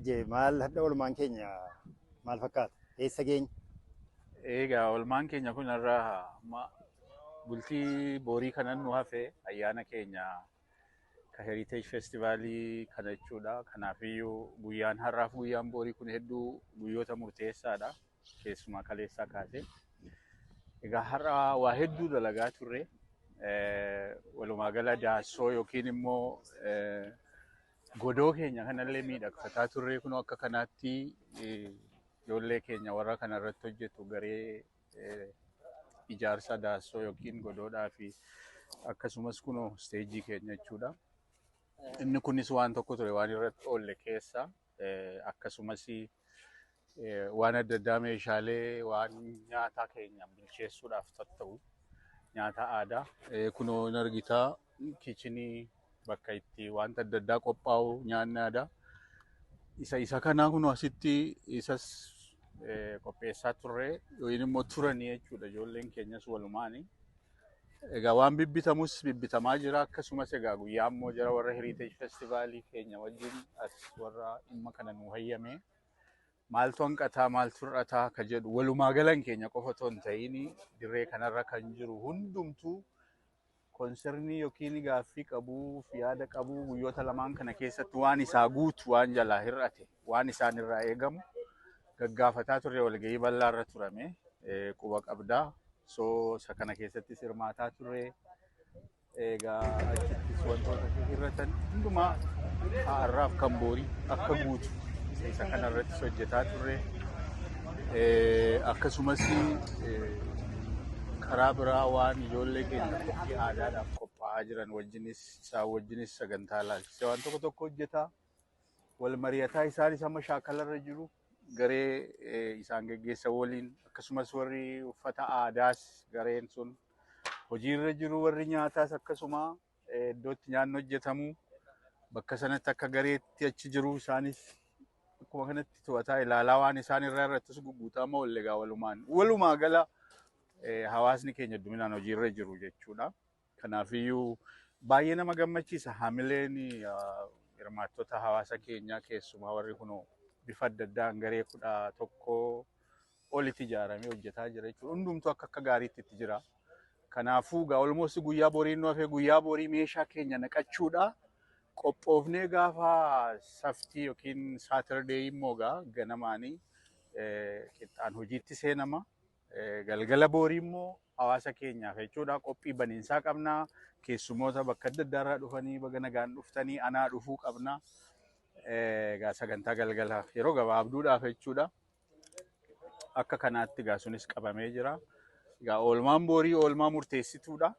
Darajje maal hadda oolmaan keenya maal fakkaata? Eessa geenya? Egaa oolmaan keenya kun irraa bultii boorii kanan nu hafe ayyaana keenya ka Heritage Festivaalii kana jechuudha. Kanaafiyyuu guyyaan har'aaf guyyaan boorii kun hedduu guyyoota murteessaadha. Keessumaa kaleessaa kaasee. Egaa har'a waa hedduu dalagaa turre. Walumaa gala daassoo yookiin immoo godoo keenya kanallee miidhagfataa turre kun akka kanaatti ijoollee keenya warra kanarratti hojjetu garee ijaarsa daassoo yookiin godoodhaa fi akkasumas kunoo steejii keenya jechuudha. Inni kunis waan tokko ture waan irratti oolle keessa akkasumas waan adda addaa meeshaalee waan nyaataa keenya bilcheessuudhaaf ta'u nyaata aadaa kunoo hin argitaa kichinii bakka itti wanta adda addaa qophaa'u nyaanni aadaa isa kanaa kun asitti isas qopheessaa turre yookiin immoo turanii jechuudha ijoolleen keenyas walumaani. Egaa waan bibbitamus bibbitamaa jira akkasumas egaa guyyaa immoo jara warra Heritage Festivaalii keenya wajjin as warra dhimma kana nu hayyame maaltu hanqataa maaltu hir'ataa ka jedhu walumaa galan keenya qofa otoo hin ta'in dirree kanarra kan jiru hundumtuu konsernii yookiin gaaffii qabuu fi yaada qabuu guyyoota lamaan kana keessatti waan isaa guutu waan jalaa hir'ate waan isaan irraa eegamu gaggaafataa turre walgahii bal'aa irra turame quba qabdaa. Isa kana keessatti hirmaataa turre egaa achittis wantoota hir'atan hundumaa har'aaf kan boorii akka guutu isa kanarratti hojjetaa turre akkasumas karaa biraa waan ijoollee keenya qophii aadaadhaaf qophaa'aa jiran isaan wajjinis sagantaa laalchisee waan tokko hojjetaa wal mari'ataa isaanis amma shaakalarra jiru garee isaan geggeessan waliin akkasumas warri uffata aadaas gareen sun hojiirra jiru warri nyaataas akkasuma iddootti nyaanni hojjetamu bakka sanatti akka gareetti achi jiru isaanis akkuma kanatti to'ataa ilaalaa waan isaan irraa irrattis gugguutama wallegaa walumaa gala hawaasni keenya hedduminaan hojiirra jiru jechuudha. Kanaafiyyuu baay'ee nama gammachiisa hamileen hirmaattota hawaasa keenyaa keessumaa warri kunoo bifa adda addaan garee 11 olitti ijaaramee hojjetaa jira jechuudha. Hundumtuu akka gaariitti itti jira. Kanaafuu almost guyyaa borii nu hafee guyyaa borii meeshaa keenya naqachuudha. Qophoofnee gaafa saftii yookiin saatirdeey immoo ganamaanii qixxaan hojiitti seenama. Galgala borii immoo hawaasa keenyaaf jechuudha qophii baniinsaa qabna. Keessumoota bakka adda addaarraa dhufanii baga nagaan dhuftanii anaa dhufuu qabna. Sagantaa galgala yeroo gabaabduudhaaf jechuudha. Akka kanaatti sunis qabamee jira. Oolmaan boorii oolmaa murteessituudha.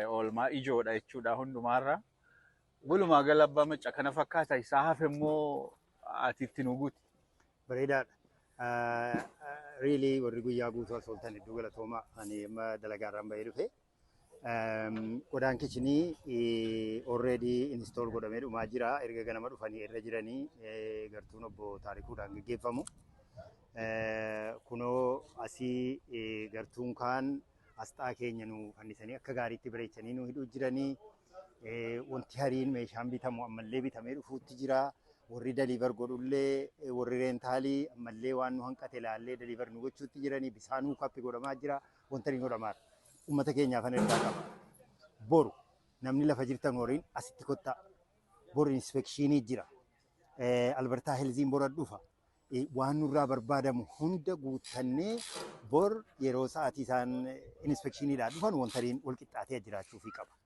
Oolmaa ijoodha jechuudha hundumaarra. Walumaa gala abbaa macca kana fakkaata isaa hafe immoo ati itti nu guuti. Bareedaadha. Really warri guyyaa guutuu as ooltan hedduu galatooma ani amma dalagaarraan bahee dhufe. Qodaan kichinii already install godhamee dhumaa jira. Erga ganama dhufanii irra jiranii gartuun obbo Taarikuudhaan gaggeeffamu. Kunoo asii gartuun kaan asxaa keenya nu fannisanii akka gaariitti bareechanii nu hidhuu jiranii. Wanti hariin meeshaan bitamu ammallee bitamee dhufuutti jira. Warri deliver godhullee warri reentaalii ammallee waan nu hanqate ilaallee deliver nu gochuutti jiranii bisaanuu kappi godhamaa jira. Wanta ni godhamaa uummata keenyaaf an ergaa qaba. Boru namni lafa jirtan horiin asitti kottaa. Boru inspekshinii jira. Albertaa Helziin bora dhufa. Waan nurraa barbaadamu hunda guutannee bor yeroo sa'aatii isaan inspekshiiniidhaan dhufan wantariin wal qixxaatee jiraachuufii qaba.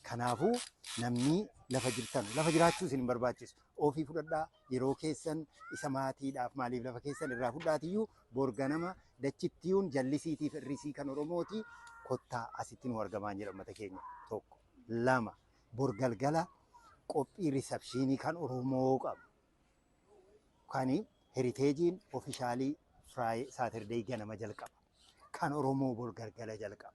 Kanaafuu namni lafa jirtan lafa jiraachuu isin barbaachisu ofii fudhadhaa yeroo keessan isa maatiidhaaf maaliif lafa keessan irraa fudhaatiyyuu bor ganama dachittiiwwan jallisiitiif irrisii kan Oromooti kottaa asitti nu argamaa jira uummata keenya tokko lama bor galgala qophii risepshinii kan Oromoo qabu. Kani Heriteejiin ofishaalii Saatirdeey ganama jalqaba. Kan Oromoo bor galgala jalqaba.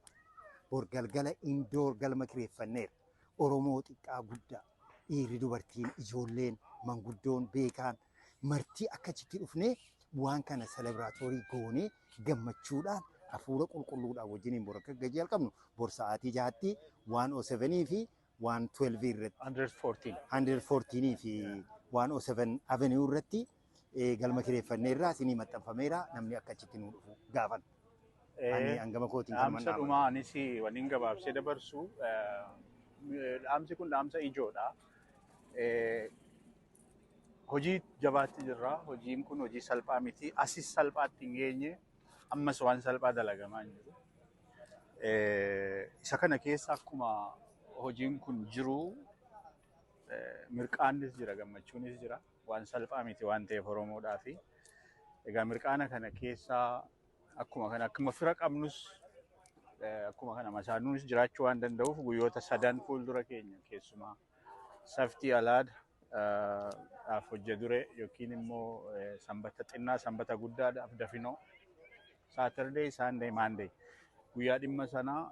Bor galgala indoor galma kireeffanneera. Oromoo xiqqaa guddaa dhiirri dubartiin ijoolleen manguddoon beekaan martii akkachitti dhufnee waan kana selebiraatoorii goonee gammachuudhaan hafuura qulqulluudhaan wajjiniin bor akka gajii jalqabnu bor sa'aatii 6tti 107 fi 112 irratti 114 fi 107 Avenue irratti galma kireeffanneerraa isinii maxxanfameera namni akka achitti nu dhufu gaafan. Ani hangama kootiin kan dhaamsa dhumaanis waliin gabaabsee dabarsu dhaamsi kun dhaamsa ijoodha. Hojii jabaatti jirra. Hojiin kun hojii salphaa miti. Asis salphaatti hin geenye ammas waan salphaa dalagamaa hin jiru. Isa kana keessa akkuma hojiin kun jiru mirqaannis jira, gammachuunis jira. Waan salphaa miti waan ta'eef Oromoodhaafi. Egaa mirqaana kana keessa akkuma fira qabnus akkuma kana masaanuunis jiraachuu waan danda'uuf guyyoota 3 fuuldura keenya keessumaa saftii alaada dhaaf hojjedure yookiin immoo sanbata xinnaa sanbata guddaadhaaf dafinoo Saturday, Sunday, Monday guyyaa dhimma sanaa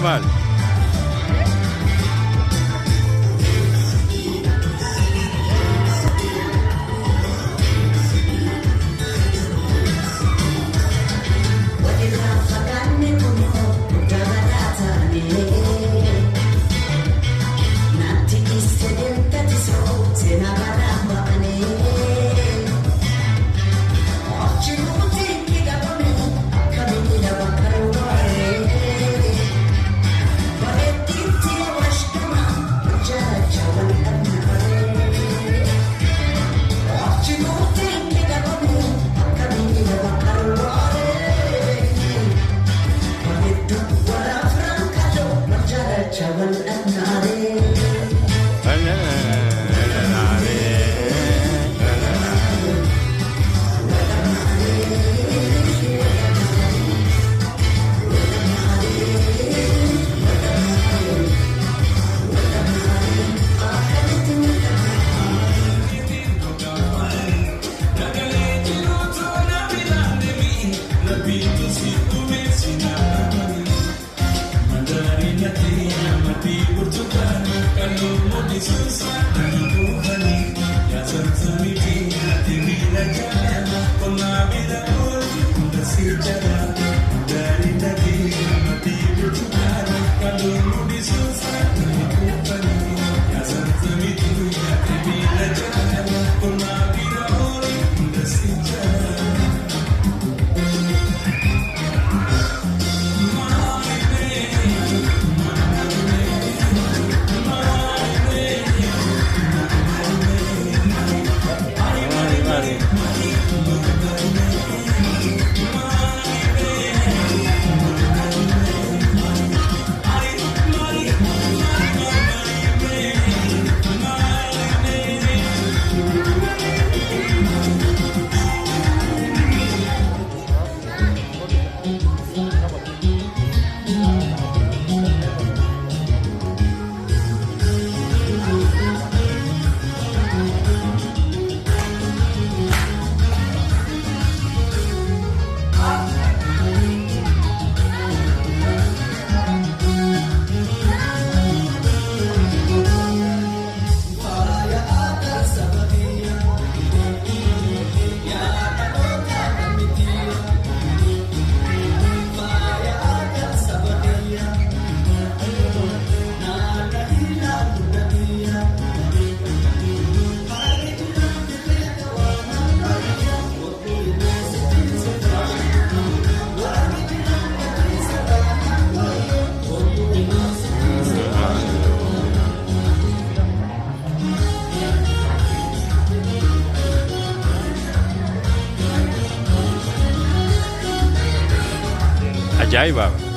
الشمال Ajaa'iba!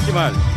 Festival.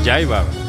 Ajaiba.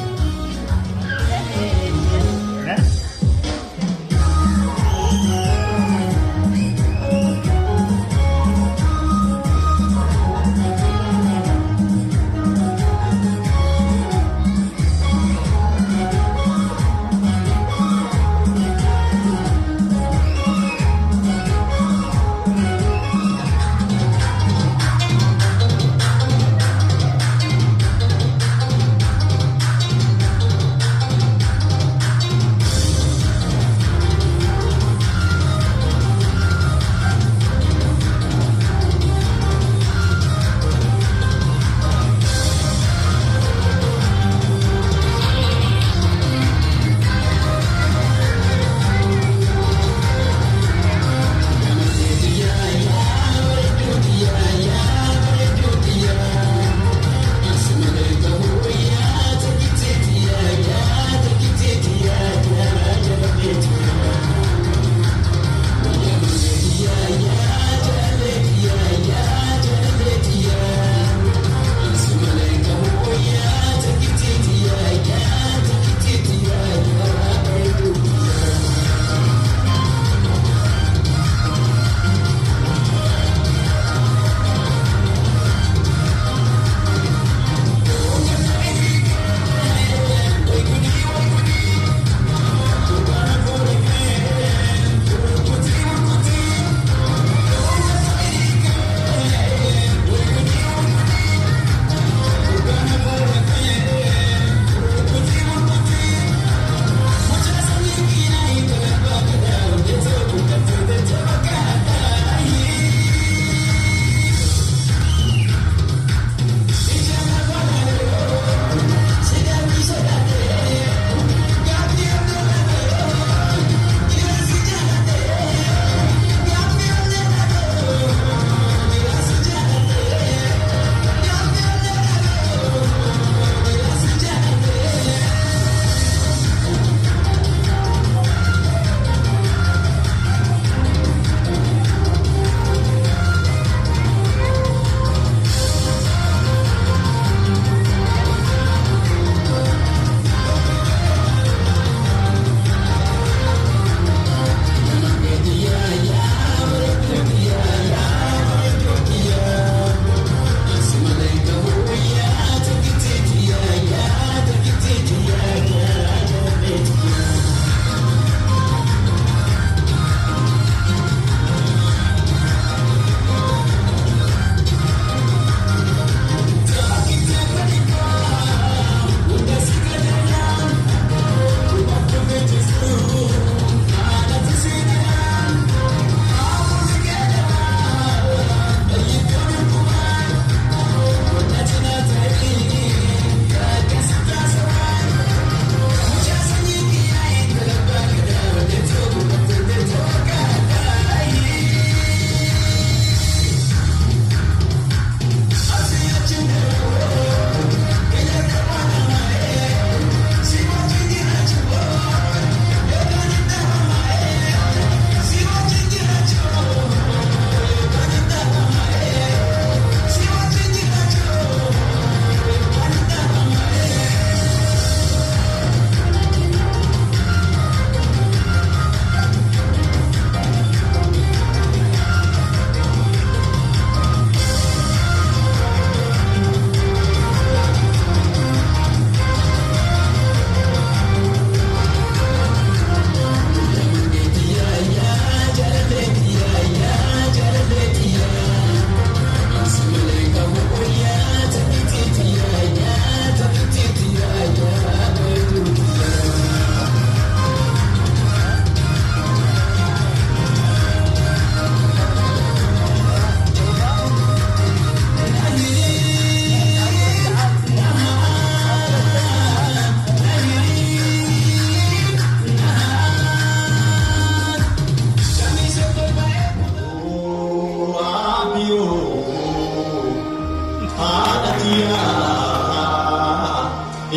haadhatia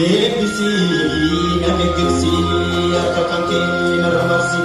eebbisii nageggirsi akka kan kee narra marsi